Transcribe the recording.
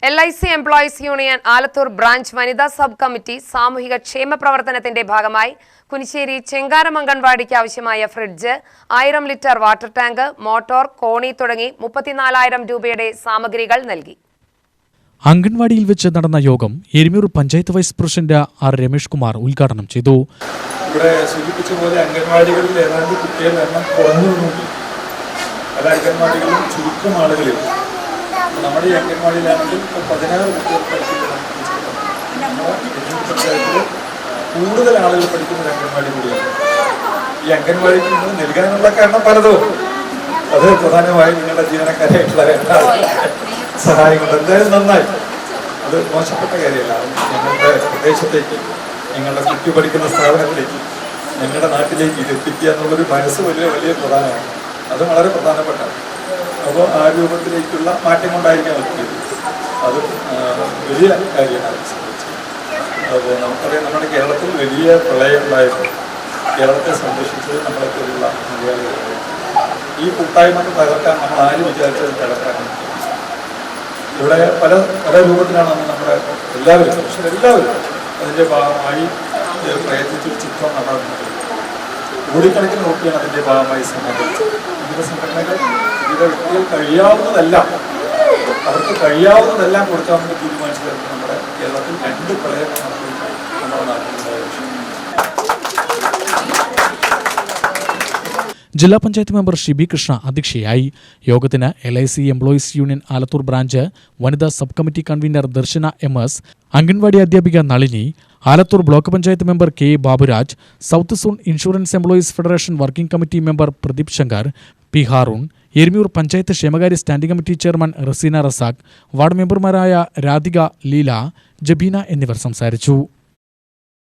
LIC employees union Alathur branch വനിതാ sub committee സാമൂഹിക ക്ഷേമ പ്രവർത്തനത്തിന്റെ ഭാഗമായി കുനിശ്ശേരി ചെങ്കാരം അംഗൻവാടിക്ക് ആവശ്യമായ fridge, 1000 litre water tank, motor, കോണി തുടങ്ങി 34,000 രൂപയുടെ സാമഗ്രികൾ നൽകി. അംഗൻവാടിയിൽ വെച്ച് നടന്ന യോഗം Erumur panchayat vice president R Ramesh Kumar ഉദ്ഘാടനം ചെയ്തു. ഇവിടെ സൂചിപ്പിച്ച പോലെ അംഗൻവാടികളിൽ ഏതാണ്ട് കുട്ടികളുടെ എണ്ണം കുറഞ്ഞുകൊണ്ടുണ്ട്. പല അംഗൻവാടികളിലും ചുരുക്കം ആളുകളിൽ നമ്മുടെ ഈ അംഗൻവാടിയിലാണെങ്കിൽ 16 കുട്ടികൾ പഠിക്കുന്ന പഞ്ചായത്തിൽ കൂടുതൽ ആളുകൾ പഠിക്കുന്ന ഒരു അംഗൻവാടി കൂടിയാണ്. ഈ അംഗൻവാടിക്ക് നിങ്ങൾ നൽകാനുള്ള കാരണം പലതും, അത് പ്രധാനമായും നിങ്ങളുടെ ജീവനക്കാരായിട്ടുള്ള സഹായം കൊണ്ട് എന്തായാലും നന്നായി. അത് മോശപ്പെട്ട കാര്യമല്ല. ഞങ്ങളുടെ പ്രദേശത്തേക്ക്, ഞങ്ങളുടെ കുട്ടി പഠിക്കുന്ന സ്ഥാപനത്തിലേക്ക്, ഞങ്ങളുടെ നാട്ടിലേക്ക് ഇത് എത്തിക്കുക എന്നുള്ളൊരു മനസ്സ് വലിയ പ്രധാനമാണ്. അത് വളരെ പ്രധാനപ്പെട്ട. അപ്പോൾ ആ രൂപത്തിലേക്കുള്ള മാറ്റം കൊണ്ടായിരിക്കാൻ പറ്റിയത്. അത് വലിയ കാര്യമാണ് സംബന്ധിച്ചത്. അപ്പോൾ നമുക്കറിയാം, നമ്മുടെ കേരളത്തിൽ വലിയ പ്രളയം ഉണ്ടായപ്പോൾ കേരളത്തെ സംരക്ഷിച്ചത് നമ്മളെപ്പോലുള്ള മലയാളികളാണ്. ഈ കൂട്ടായ്മക്ക് തകർക്കാൻ നമ്മൾ ആരും വിചാരിച്ചത് തകർക്കാൻ ഇവിടെ പല രൂപത്തിലാണ് നമ്മുടെ എല്ലാവരും അതിൻ്റെ ഭാഗമായി പ്രയത്നിച്ചൊരു ചിത്രം നടന്നത്. കോടിക്കണക്കിന് രൂപയാണ് അതിൻ്റെ ഭാഗമായി സംഘടിപ്പിച്ചത്. വിവിധ സംഘടനകൾ, വിവിധ വ്യക്തികൾ അവർക്ക് കഴിയാവുന്നതെല്ലാം കൊടുക്കാമെന്ന് തീരുമാനിച്ചത് നമ്മുടെ കേരളത്തിൽ 2 പ്രളയം നമ്മുടെ നാട്ടിലുണ്ടായ വിഷയം. ജില്ലാ പഞ്ചായത്ത് മെമ്പർ ഷിബി കൃഷ്ണ അധ്യക്ഷയായി. യോഗത്തിന് LIC employees union Alathur branch വനിതാ sub committee convener Darshana MS, anganwadi അധ്യാപിക Nalini, Alathur block panchayat member K Baburaj, south zone insurance employees federation working committee member Pradeep Shankar, P Haroon, Erumur panchayat ക്ഷേമകാര്യ standing committee chairman Raseena Razak, ward മെമ്പർമാരായ രാധിക, ലീല, ജബീന എന്നിവർ സംസാരിച്ചു.